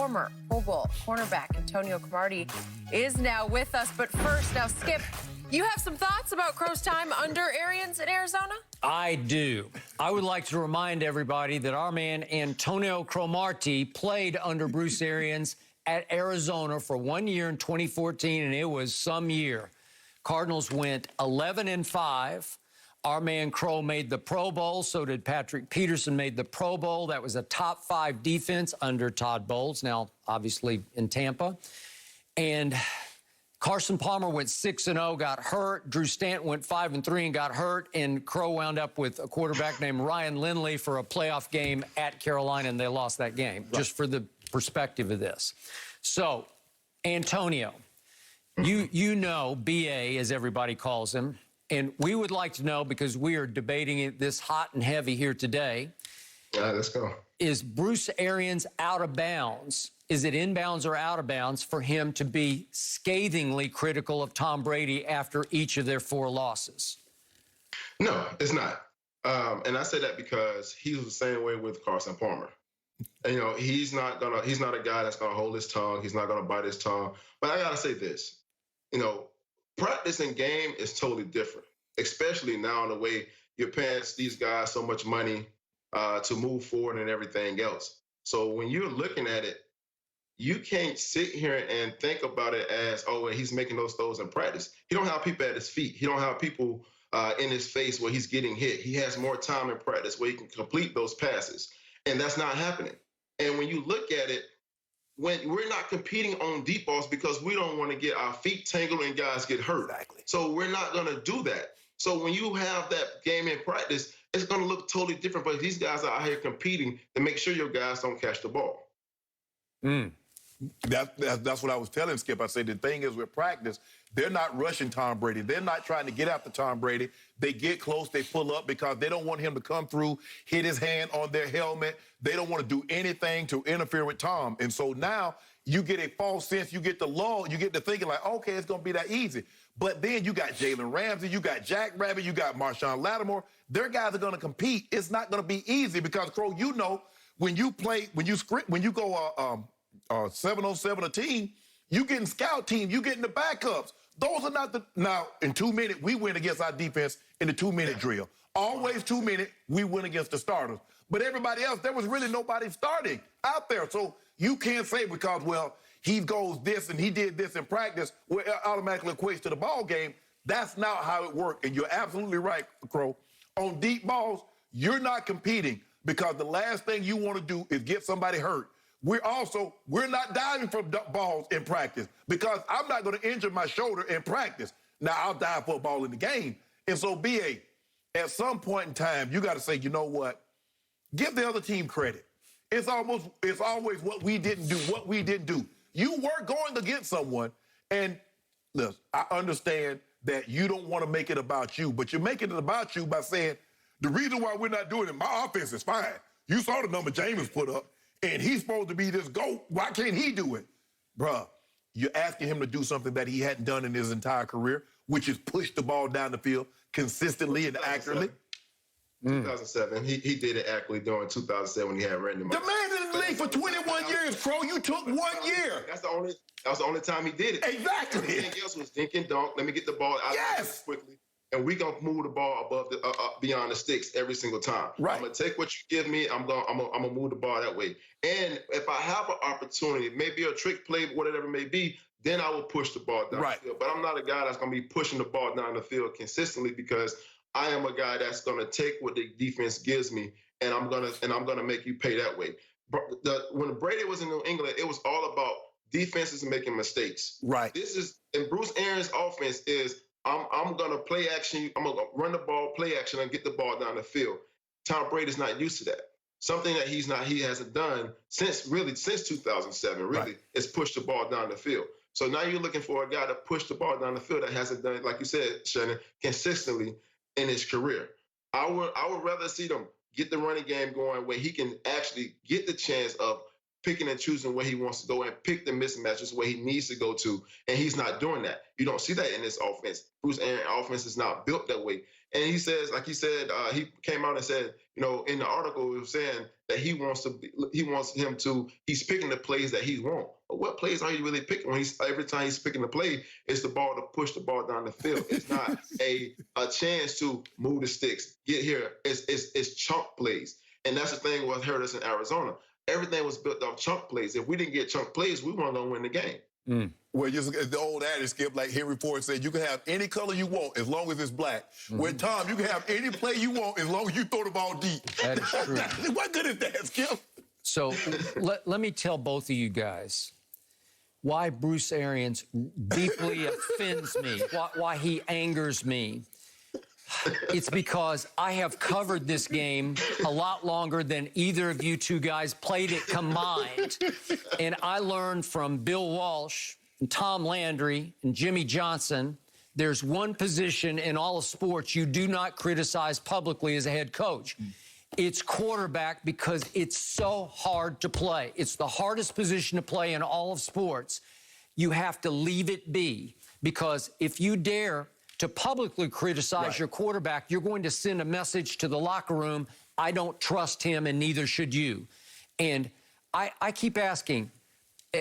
former Pro Bowl cornerback Antonio Cromartie is now with us. But first, now, Skip, you have some thoughts about Crow's time under Arians in Arizona? I do. I would like to remind everybody that our man Antonio Cromartie played under Bruce Arians at Arizona for 1 year in 2014, and it was some year. Cardinals went 11-5. Our man Crow made the Pro Bowl. So did Patrick Peterson made the Pro Bowl. That was a top 5 defense under Todd Bowles, now obviously in Tampa. And Carson Palmer went 6-0, got hurt. Drew Stanton went 5-3 and got hurt. And Crow wound up with a quarterback named Ryan Lindley for a playoff game at Carolina, and they lost that game, just for the perspective of this. So, Antonio, you know BA, as everybody calls him, and we would like to know, because we are debating it this hot and heavy here today. All right, let's go. Is Bruce Arians out of bounds? Is it inbounds or out of bounds for him to be scathingly critical of Tom Brady after each of their 4 losses? No, it's not. And I say that because he was the same way with Carson Palmer. And, you know, he's not a guy that's gonna hold his tongue. He's not gonna bite his tongue. But I gotta say this, you know, practice and game is totally different, especially now in the way you're paying these guys so much money to move forward and everything else. So when you're looking at it, you can't sit here and think about it as, oh, he's making those throws in practice. He don't have people at his feet. He don't have people in his face where he's getting hit. He has more time in practice where he can complete those passes, and that's not happening. And when you look at it, when we're not competing on deep balls because we don't want to get our feet tangled and guys get hurt. Exactly. So we're not going to do that. So when you have that game in practice, it's going to look totally different. But these guys are out here competing to make sure your guys don't catch the ball. That's what I was telling Skip. I said the thing is with practice, they're not rushing Tom Brady. They're not trying to get after Tom Brady. They get close, they pull up because they don't want him to come through, hit his hand on their helmet. They don't want to do anything to interfere with Tom. And so now you get a false sense, you get the lull, you get to thinking like, okay, it's going to be that easy. But then you got Jalen Ramsey, you got Jack Rabbit, you got Marshawn Lattimore. Their guys are going to compete. It's not going to be easy because, Crow, you know, when you go 7-on-7 a team, you getting scout team, you getting the backups. Those are not the... Now, in 2 minutes, we win against our defense in the 2-minute drill. Always 2 minutes, we win against the starters. But everybody else, there was really nobody starting out there. So you can't say because, well, he goes this and he did this in practice, where it automatically equates to the ball game. That's not how it worked. And you're absolutely right, Crow. On deep balls, you're not competing because the last thing you want to do is get somebody hurt. We're not diving for balls in practice because I'm not going to injure my shoulder in practice. Now, I'll dive for a ball in the game. And so, BA, at some point in time, you got to say, you know what? Give the other team credit. It's always what we didn't do. You were going against someone, and listen, I understand that you don't want to make it about you, but you're making it about you by saying, the reason why we're not doing it, my offense is fine. You saw the number Jameis put up. And he's supposed to be this GOAT. Why can't he do it? Bruh, you're asking him to do something that he hadn't done in his entire career, which is push the ball down the field consistently and accurately. 2007. He did it accurately during 2007 when he had Randy Moss. The man in the league for 21 years, Crow. You took 1 year. That was the only time he did it. Exactly. Everything else was dink and dunk. Let me get the ball out quickly. And we're going to move the ball above beyond the sticks every single time. Right. I'm going to take what you give me. I'm going to move the ball that way. And if I have an opportunity, maybe a trick play, whatever it may be, then I will push the ball down the field. But I'm not a guy that's going to be pushing the ball down the field consistently because I am a guy that's going to take what the defense gives me and I'm going to make you pay that way. When Brady was in New England, it was all about defenses making mistakes. Right. And Bruce Arians' offense is, I'm going to play action. I'm going to run the ball, play action, and get the ball down the field. Tom Brady's not used to that. Something that he hasn't done since 2007, really, is push the ball down the field. So now you're looking for a guy to push the ball down the field that hasn't done it, like you said, Shannon, consistently in his career. I would rather see them get the running game going where he can actually get the chance of picking and choosing where he wants to go and pick the mismatches where he needs to go to, and he's not doing that. You don't see that in this offense. Bruce Arians' offense is not built that way. And he says, like he said, he came out and said, you know, in the article, he was saying that he's picking the plays that he wants. But what plays are you really picking? When every time he's picking the play, it's the ball to push the ball down the field. It's not a chance to move the sticks, get here. It's chunk plays. And that's the thing what hurt us in Arizona. Everything was built off chunk plays. If we didn't get chunk plays, we weren't going to win the game. Well, just the old adage, Skip, like Henry Ford said, you can have any color you want as long as it's black. With Tom, you can have any play you want as long as you throw the ball deep. That is true. What good is that, Skip? So let me tell both of you guys why Bruce Arians deeply offends me, why he angers me. It's because I have covered this game a lot longer than either of you two guys played it combined. And I learned from Bill Walsh and Tom Landry and Jimmy Johnson, there's one position in all of sports you do not criticize publicly as a head coach. It's quarterback, because it's so hard to play. It's the hardest position to play in all of sports. You have to leave it be, because if you dare to publicly criticize your quarterback, you're going to send a message to the locker room, I don't trust him, and neither should you. And I keep asking,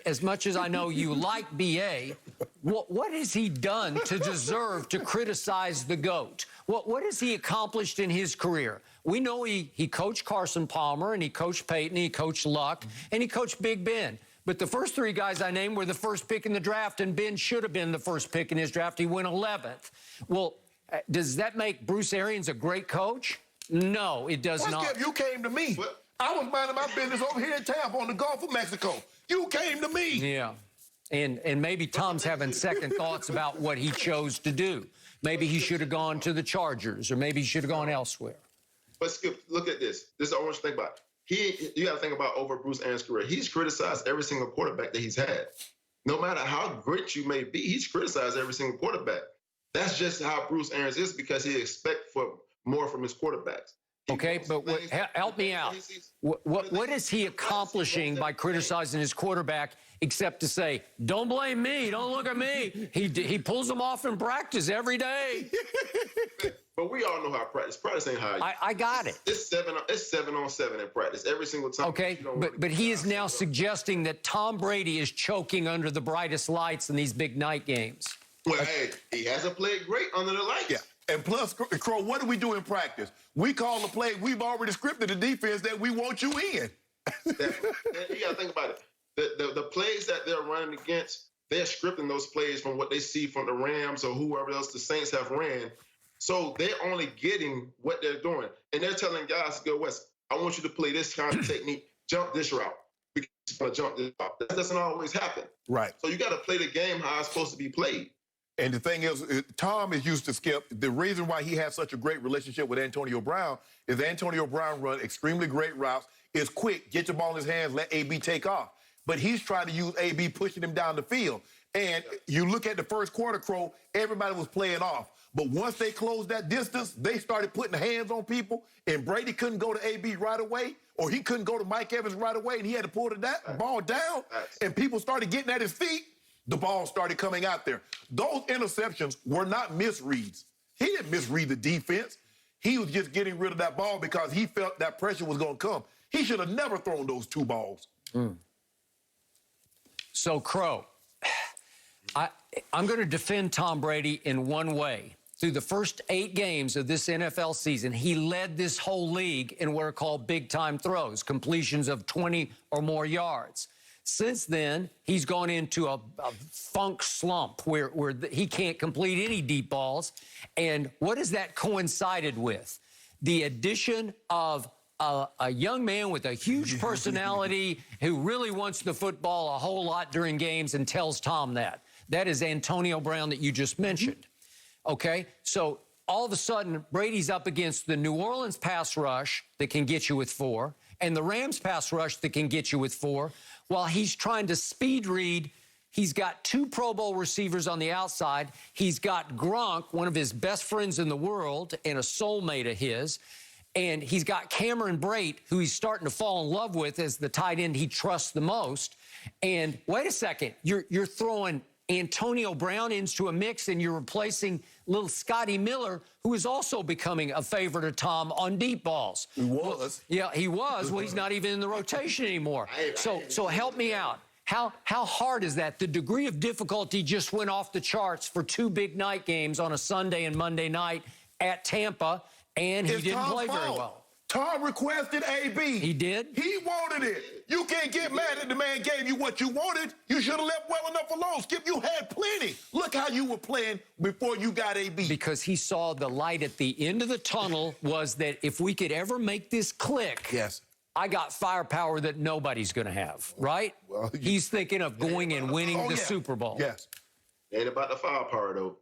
as much as I know you like BA, what has he done to deserve to criticize the GOAT? What has he accomplished in his career? We know he coached Carson Palmer, and he coached Peyton, he coached Luck, and he coached Big Ben. But the first three guys I named were the first pick in the draft, and Ben should have been the first pick in his draft. He went 11th. Well, does that make Bruce Arians a great coach? No, it does not. Skip, you came to me. What? I was minding my business over here in Tampa on the Gulf of Mexico. You came to me. Yeah. And maybe Tom's having second thoughts about what he chose to do. Maybe he should have gone to the Chargers, or maybe he should have gone elsewhere. But Skip, look at this. This is all I want you to think about. You got to think about over Bruce Arians' career. He's criticized every single quarterback that he's had. No matter how great you may be, he's criticized every single quarterback. That's just how Bruce Arians is, because he expects for more from his quarterbacks. Okay, but help me out. What is he accomplishing by criticizing his quarterback, except to say, don't blame me, don't look at me? He pulls them off in practice every day. But we all know how practice ain't how. I got it. It's 7-on-7 in practice every single time. Okay, but he is now suggesting that Tom Brady is choking under the brightest lights in these big night games. Well, hey, he hasn't played great under the lights. Yeah. And plus, Crow, what do we do in practice? We call the play. We've already scripted the defense that we want you in. You got to think about it. The plays that they're running against, they're scripting those plays from what they see from the Rams or whoever else the Saints have ran. So they're only getting what they're doing. And they're telling guys to go, West, I want you to play this kind of technique, jump this route. Because you're going to jump this route. That doesn't always happen. Right. So you got to play the game how it's supposed to be played. And the thing is, Tom is used to Skip. The reason why he has such a great relationship with Antonio Brown is Antonio Brown run extremely great routes, is quick, get the ball in his hands, let AB take off. But he's trying to use AB, pushing him down the field. And you look at the first quarter, Crow, everybody was playing off. But once they closed that distance, they started putting hands on people, and Brady couldn't go to AB right away, or he couldn't go to Mike Evans right away, and he had to pull the ball down, and people started getting at his feet. The ball started coming out there. Those interceptions were not misreads. He didn't misread the defense. He was just getting rid of that ball because he felt that pressure was going to come. He should have never thrown those two balls. So, Crow, I'm going to defend Tom Brady in one way. Through the first 8 games of this NFL season, he led this whole league in what are called big-time throws, completions of 20 or more yards. Since then, he's gone into a funk slump where he can't complete any deep balls. And what has that coincided with? The addition of a young man with a huge personality who really wants the football a whole lot during games and tells Tom that. That is Antonio Brown that you just mentioned. Okay, so all of a sudden, Brady's up against the New Orleans pass rush that can get you with 4 and the Rams pass rush that can get you with 4. While he's trying to speed read, he's got 2 Pro Bowl receivers on the outside. He's got Gronk, one of his best friends in the world and a soulmate of his. And he's got Cameron Brate, who he's starting to fall in love with as the tight end he trusts the most. And wait a second, you're throwing Antonio Brown into a mix, and you're replacing little Scotty Miller, who is also becoming a favorite of Tom on deep balls. He was. Well, yeah, he was. Well, he's not even in the rotation anymore. So help me out. How hard is that? The degree of difficulty just went off the charts for 2 big night games on a Sunday and Monday night at Tampa, and he didn't play very well. Tom requested AB. He did? He wanted it. You can't get mad at the man gave you what you wanted. You should have left well enough alone. Skip, you had plenty. Look how you were playing before you got AB. Because he saw the light at the end of the tunnel was that if we could ever make this click, yes, I got firepower that nobody's going to have, right? Well, he's thinking of going and winning the Super Bowl. Yes. Ain't about the firepower, though.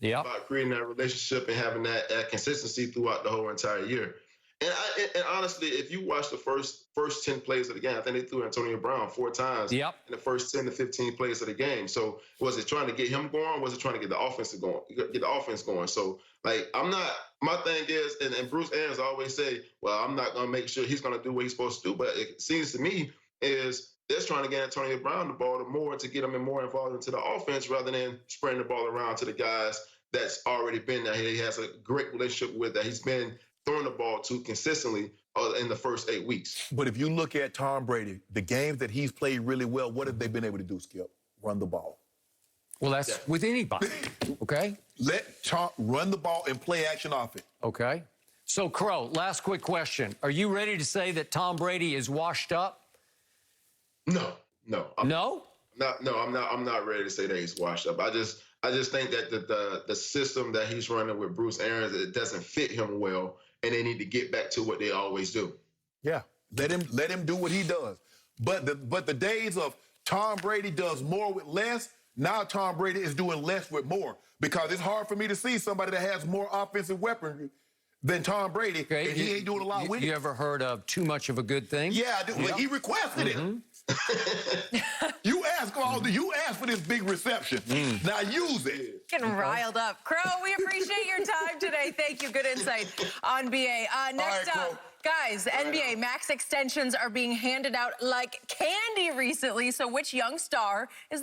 Yeah. About creating that relationship and having that consistency throughout the whole entire year. And honestly, if you watch the first 10 plays of the game, I think they threw Antonio Brown 4 times in the first 10 to 15 plays of the game. So was it trying to get him going? Was it trying to get the offense going? So, like, my thing is, and Bruce Arians always say, well, I'm not going to make sure he's going to do what he's supposed to do. But it seems to me is they're trying to get Antonio Brown the ball more to get him more involved into the offense rather than spreading the ball around to the guys that's already been there. He has a great relationship with that he's been throwing the ball to consistently in the first 8 weeks. But if you look at Tom Brady, the games that he's played really well, what have they been able to do, Skip? Run the ball. Well, that's with anybody, okay? Let Tom run the ball and play action off it. Okay. So, Crow, last quick question. Are you ready to say that Tom Brady is washed up? No. No? I'm not ready to say that he's washed up. I just think that the system that he's running with Bruce Arians, it doesn't fit him well, and they need to get back to what they always do. Yeah, let him do what he does. But the days of Tom Brady does more with less, now Tom Brady is doing less with more, because it's hard for me to see somebody that has more offensive weaponry than Tom Brady, and he ain't doing a lot with it. You ever heard of too much of a good thing? Yeah, I do. Well, he requested it. You asked for this big reception. Now use it. Getting riled up. Crow, we appreciate your time today. Thank you. Good insight on BA. Next up, guys, NBA max extensions are being handed out like candy recently. So which young star is